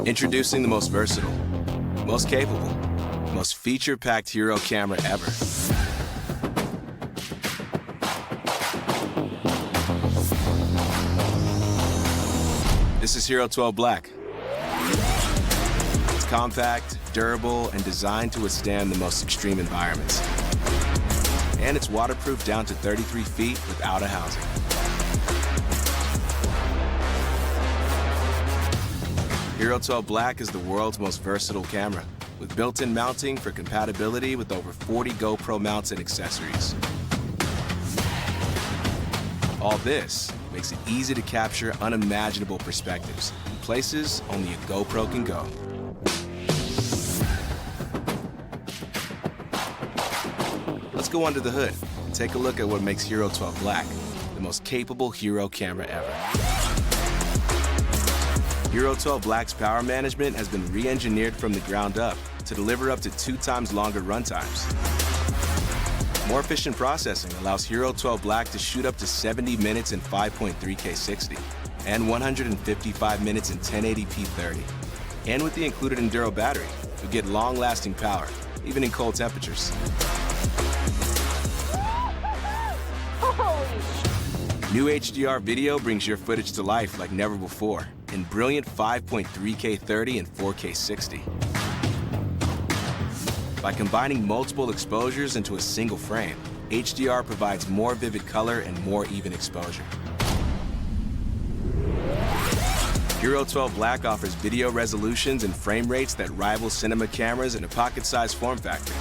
Introducing the most versatile, most capable, most feature-packed Hero camera ever. This is HERO12 Black. It's compact, durable, and designed to withstand the most extreme environments. And it's waterproof down to 33 feet without a housing. HERO12 Black is the world's most versatile camera, with built-in mounting for compatibility with over 40 GoPro mounts and accessories. All this makes it easy to capture unimaginable perspectives in places only a GoPro can go. Let's go under the hood and take a look at what makes HERO12 Black the most capable Hero camera ever. HERO12 Black's power management has been re-engineered from the ground up to deliver up to 2 times longer runtimes. More efficient processing allows HERO12 Black to shoot up to 70 minutes in 5.3K 60 and 155 minutes in 1080p 30. And with the included Enduro battery, you'll get long-lasting power, even in cold temperatures. New HDR video brings your footage to life like never before in brilliant 5.3K 30 and 4K 60. By combining multiple exposures into a single frame, HDR provides more vivid color and more even exposure. HERO12 Black offers video resolutions and frame rates that rival cinema cameras in a pocket-sized form factor.